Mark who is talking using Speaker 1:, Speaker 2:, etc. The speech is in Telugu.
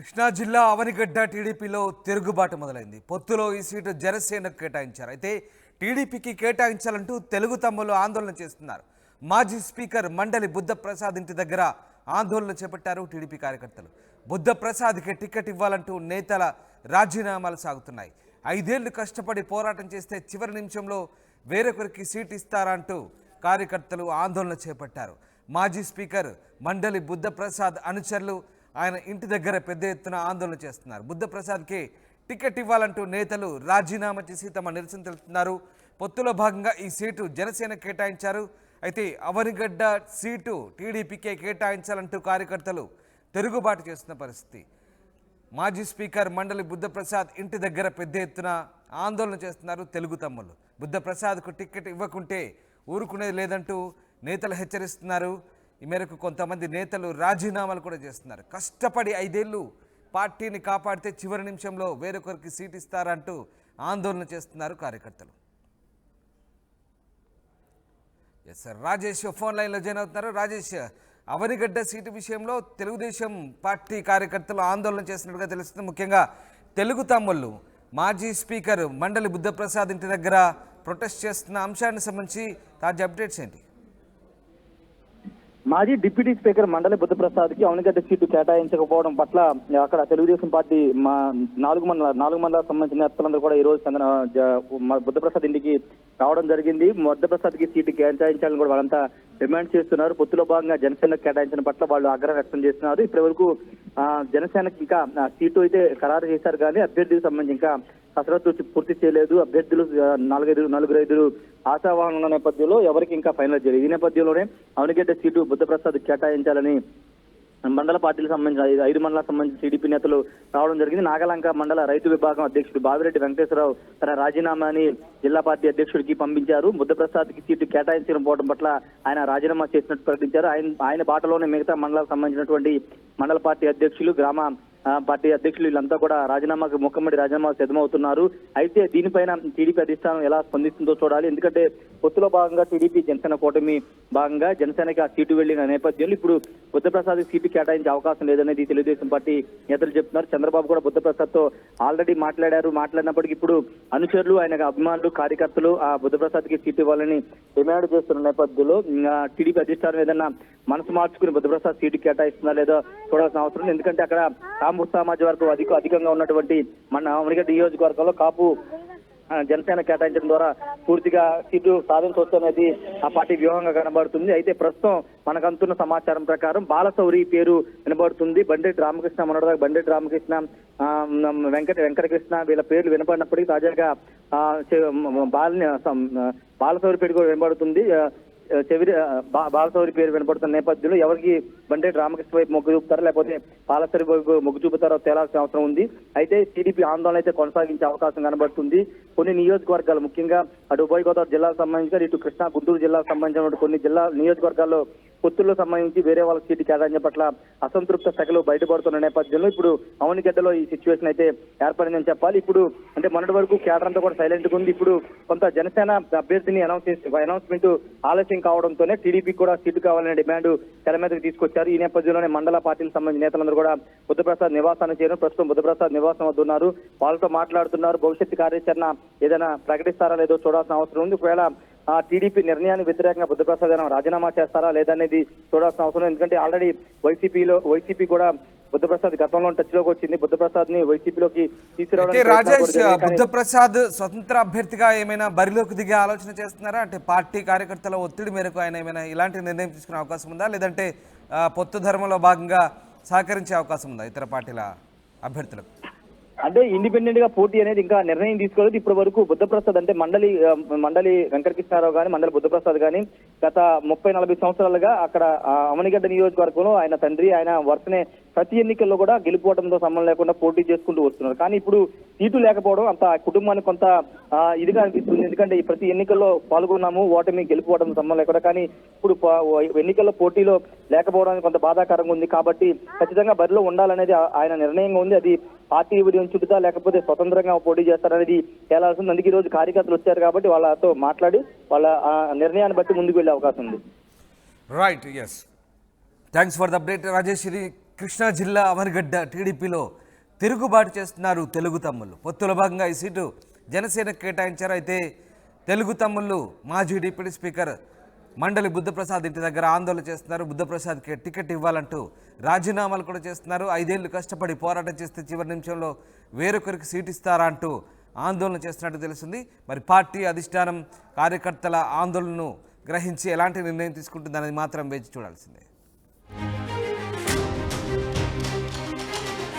Speaker 1: కృష్ణా జిల్లా అవనిగడ్డ టీడీపీలో తిరుగుబాటు మొదలైంది. పొత్తులో ఈ సీటు జనసేనకు కేటాయించారు. అయితే టీడీపీకి కేటాయించాలంటూ తెలుగు తమ్ముళ్ళు ఆందోళన చేస్తున్నారు. మాజీ స్పీకర్ మండలి బుద్ధప్రసాద్ ఇంటి దగ్గర ఆందోళన చేపట్టారు టీడీపీ కార్యకర్తలు. బుద్ధప్రసాద్కి టికెట్ ఇవ్వాలంటూ నేతల రాజీనామాలు సాగుతున్నాయి. 5 ఏళ్లు కష్టపడి పోరాటం చేస్తే చివరి నిమిషంలో వేరొకరికి సీటు ఇస్తారా అంటూ కార్యకర్తలు ఆందోళన చేపట్టారు. మాజీ స్పీకర్ మండలి బుద్ధప్రసాద్ అనుచరులు ఆయన ఇంటి దగ్గర పెద్ద ఎత్తున ఆందోళన చేస్తున్నారు. బుద్ధప్రసాద్కి టికెట్ ఇవ్వాలంటూ నేతలు రాజీనామా చేసి తమ నిరసన తెలుపుతున్నారు. పొత్తులో భాగంగా ఈ సీటు జనసేన కేటాయించారు. అయితే అవనిగడ్డ సీటు టీడీపీకే కేటాయించాలంటూ కార్యకర్తలు తిరుగుబాటు చేస్తున్న పరిస్థితి. మాజీ స్పీకర్ మండలి బుద్ధప్రసాద్ ఇంటి దగ్గర పెద్ద ఎత్తున ఆందోళన చేస్తున్నారు తెలుగు తమ్ముళ్ళు. బుద్ధప్రసాద్కు టికెట్ ఇవ్వకుంటే ఊరుకునేది లేదంటూ నేతలు హెచ్చరిస్తున్నారు. ఈ మేరకు కొంతమంది నేతలు రాజీనామాలు కూడా చేస్తున్నారు. కష్టపడి 5 ఏళ్ళు పార్టీని కాపాడితే చివరి నిమిషంలో వేరొకరికి సీట్ ఇస్తారంటూ ఆందోళన చేస్తున్నారు కార్యకర్తలు. ఎస్ సార్, రాజేష్ ఫోన్ లైన్లో జాయిన్ అవుతున్నారు. రాజేష్, అవనిగడ్డ సీటు విషయంలో తెలుగుదేశం పార్టీ కార్యకర్తలు ఆందోళన చేస్తున్నట్టుగా తెలుస్తుంది. ముఖ్యంగా తెలుగు తమ్ముళ్ళు మాజీ స్పీకర్ మండలి బుద్ధప్రసాద్ ఇంటి దగ్గర ప్రొటెస్ట్ చేస్తున్న అంశానికి సంబంధించి తాజా అప్డేట్స్ ఏంటి?
Speaker 2: మాజీ డిప్యూటీ స్పీకర్ మండలి బుద్ధప్రసాద్ కి అవనిగడ్డ సీటు కేటాయించకపోవడం పట్ల అక్కడ తెలుగుదేశం పార్టీ నాలుగు మండలాలకు సంబంధించిన నేతలందరూ కూడా ఈ రోజు బుద్ధప్రసాద్ ఇంటికి రావడం జరిగింది. బుద్ధప్రసాద్ కి సీటు కేటాయించాలని కూడా వాళ్ళంతా డిమాండ్ చేస్తున్నారు. పొత్తులో భాగంగా జనసేనకు కేటాయించిన పట్ల వాళ్ళు ఆగ్రహం వ్యక్తం చేస్తున్నారు. ఇప్పటి వరకు జనసేనకి ఇంకా సీటు అయితే ఖరారు చేశారు, కానీ అభ్యర్థికి సంబంధించి ఇంకా కసరత్తు పూర్తి చేయలేదు. అభ్యర్థులు 4-5 ఆశావాహనం ఉన్న నేపథ్యంలో ఎవరికి ఇంకా ఫైనల్ చేయలేదు. ఈ నేపథ్యంలోనే అవనిగడ్డ సీటు బుద్ధప్రసాద్ కేటాయించాలని మండల పార్టీలకు సంబంధించిన 5 మండలాలకు సంబంధించిన టీడీపీ నేతలు రావడం జరిగింది. నాగలంక మండల రైతు విభాగం అధ్యక్షుడు బావిరెడ్డి వెంకటేశ్వరరావు తన రాజీనామాని జిల్లా పార్టీ అధ్యక్షుడికి పంపించారు. బుద్ధప్రసాద్ కి సీటు కేటాయించకపోవడం పట్ల ఆయన రాజీనామా చేసినట్టు ప్రకటించారు. ఆయన బాటలోనే మిగతా మండలాలకు సంబంధించినటువంటి మండల పార్టీ అధ్యక్షులు, గ్రామ పార్టీ అధ్యక్షులు వీళ్ళంతా కూడా రాజీనామాకు ముఖమ్మడి రాజీనామాకు సిద్ధమవుతున్నారు. అయితే దీనిపైన టీడీపీ అధిష్టానం ఎలా స్పందిస్తుందో చూడాలి. ఎందుకంటే పొత్తులో భాగంగా టీడీపీ జనసేన కూటమి భాగంగా జనసేనకి ఆ సీటు వెళ్లిన నేపథ్యంలో ఇప్పుడు బుద్ధప్రసాద్ సీటు కేటాయించే అవకాశం లేదనేది తెలుగుదేశం పార్టీ నేతలు చెప్తున్నారు. చంద్రబాబు కూడా బుద్ధప్రసాద్ తో ఆల్రెడీ మాట్లాడినప్పటికీ ఇప్పుడు అనుచరులు, ఆయన అభిమానులు, కార్యకర్తలు ఆ బుద్ధప్రసాద్ కి సీటు ఇవ్వాలని డిమాండ్ చేస్తున్న నేపథ్యంలో టీడీపీ అధిష్టానం ఏదన్నా మనసు మార్చుకుని బుద్ధప్రసాద్ సీటు కేటాయిస్తుందా లేదా చూడాల్సిన అవసరం ఉంది. ఎందుకంటే అక్కడ కాపు సమాజ వర్గం అధికంగా ఉన్నటువంటి మన అవనిగడ్డ నియోజకవర్గంలో కాపు జనసేన కేటాయించడం ద్వారా పూర్తిగా సీటు సాధించవచ్చు అనేది ఆ పార్టీ వ్యూహంగా కనబడుతుంది. అయితే ప్రస్తుతం మనకు అందుతున్న సమాచారం ప్రకారం బాలశౌరి పేరు వినబడుతుంది. బండెట్టి రామకృష్ణ, మొన్నటిదాకా బండెట్టి రామకృష్ణ, వెంకటకృష్ణ వీళ్ళ పేర్లు వినపడినప్పటికీ తాజాగా బాలశౌరి పేరు కూడా వినబడుతుంది. బాలశౌరి పేరు వినపడుతున్న నేపథ్యంలో ఎవరికి బండెట్టి రామకృష్ణ వైపు మొగ్గు చూపుతారో లేకపోతే బాలశౌరి వైపు మొగ్గు చూపుతారో తేలాల్సిన అవసరం ఉంది. అయితే టీడీపీ ఆందోళన అయితే కొనసాగించే అవకాశం కనబడుతుంది. కొన్ని నియోజకవర్గాలు, ముఖ్యంగా అటు ఉభయ గోదావరి జిల్లాకు సంబంధించి ఇటు కృష్ణా, గుంటూరు జిల్లాకు సంబంధించిన కొన్ని నియోజకవర్గాల్లో పొత్తుల్లో సంబంధించి వేరే వాళ్ళ సీటు కేటాయించే పట్ల అసంతృప్త శాఖలు బయటపడుతున్న నేపథ్యంలో ఇప్పుడు అవనిగడ్డలో ఈ సిచ్యువేషన్ అయితే ఏర్పడిందని చెప్పాలి. ఇప్పుడు అంటే మొన్నటి వరకు కేడర్ అంతా కూడా సైలెంట్ గా ఉంది. ఇప్పుడు కొంత జనసేన అభ్యర్థిని అనౌన్స్మెంట్ ఆలస్యం కావడంతోనే టీడీపీ కూడా సీటు కావాలనే డిమాండ్ తెర మీదకి తీసుకొచ్చారు. ఈ నేపథ్యంలోనే మండల పార్టీలకు సంబంధించిన నేతలందరూ కూడా బుద్ధప్రసాద్ నివాసాన్ని చేరారు. ప్రస్తుతం బుద్ధప్రసాద్ నివాసం వద్ద ఉన్నారు. వాళ్ళతో మాట్లాడుతున్నారు. భవిష్యత్తు కార్యాచరణ ఏదైనా ప్రకటిస్తారా లేదో చూడాల్సిన అవసరం ఉంది. ఒకవేళ టీడీపీ నిర్ణయానికి వ్యతిరేకంగా బుద్ధప్రసాద్ రాజీనామా చేస్తారా లేదనేది చూడాల్సిన అవసరం. ఎందుకంటే ఆల్రెడీ వైసీపీ కూడా బుద్ధప్రసాద్ గతంలో టచ్ లోకి వచ్చింది. బుద్ధప్రసాద్ ని వైసీపీలోకి తీసుకురావడానికి
Speaker 1: రాజేష్, బుద్ధప్రసాద్ స్వతంత్ర అభ్యర్థిగా ఏమైనా బరిలోకి దిగే ఆలోచన చేస్తున్నారా? అంటే పార్టీ కార్యకర్తల ఒత్తిడి మేరకు ఆయన ఏమైనా ఇలాంటి నిర్ణయం తీసుకునే అవకాశం ఉందా, లేదంటే పొత్తు ధర్మంలో భాగంగా సహకరించే అవకాశం ఉందా ఇతర పార్టీల అభ్యర్థులకు?
Speaker 2: అంటే ఇండిపెండెంట్ గా పోటీ అనేది ఇంకా నిర్ణయం తీసుకోలేదు. ఇప్పటి వరకు బుద్ధప్రసాద్ అంటే మండలి వెంకటకృష్ణారావు కానీ, మండలి బుద్ధప్రసాద్ కానీ గత 30-40 సంవత్సరాలుగా అక్కడ అవనిగడ్డ నియోజకవర్గంలో ఆయన తండ్రి ఆయన వరుసనే ప్రతి ఎన్నికల్లో కూడా గెలుపోవడంతో సంబంధం లేకుండా పోటీ చేసుకుంటూ వస్తున్నారు. కానీ ఇప్పుడు సీటు లేకపోవడం అంత కుటుంబానికి కొంత ఇదిగా అనిపిస్తుంది. ఎందుకంటే ఈ ప్రతి ఎన్నికల్లో పాల్గొన్నాము, ఓటమి గెలుపోవడం సంబంధం లేకుండా, కానీ ఇప్పుడు ఎన్నికల్లో పోటీలో లేకపోవడానికి కొంత బాధాకరంగా ఉంది. కాబట్టి ఖచ్చితంగా బరిలో ఉండాలనేది ఆయన నిర్ణయంగా ఉంది. అది పార్టీ ఉంచుతా లేకపోతే స్వతంత్రంగా పోటీ చేస్తారనేది తేలాల్సింది. అందుకే ఈ రోజు కార్యకర్తలు వచ్చారు కాబట్టి వాళ్ళతో మాట్లాడి వాళ్ళ నిర్ణయాన్ని బట్టి ముందుకు వెళ్ళే అవకాశం ఉంది.
Speaker 1: Right, yes, thanks for the update Rajesh. ఇది కృష్ణా జిల్లా అవనిగడ్డ టీడీపీలో తిరుగుబాటు చేస్తున్నారు తెలుగు తమ్ముళ్ళు. పొత్తుల భాగంగా ఈ సీటు జనసేనకు కేటాయించారు. అయితే తెలుగు తమ్ముళ్ళు మాజీ డిప్యూటీ స్పీకర్ మండలి బుద్ధప్రసాద్ ఇంటి దగ్గర ఆందోళన చేస్తున్నారు. బుద్ధప్రసాద్కి టికెట్ ఇవ్వాలంటూ రాజీనామాలు కూడా చేస్తున్నారు. 5 ఏళ్లు కష్టపడి పోరాటం చేస్తే చివరి నిమిషంలో వేరొకరికి సీటు ఇస్తారా అంటూ ఆందోళన చేస్తున్నట్టు తెలుస్తుంది. మరి పార్టీ అధిష్టానం కార్యకర్తల ఆందోళనను గ్రహించి ఎలాంటి నిర్ణయం తీసుకుంటుందనేది మాత్రం వేచి చూడాల్సిందే.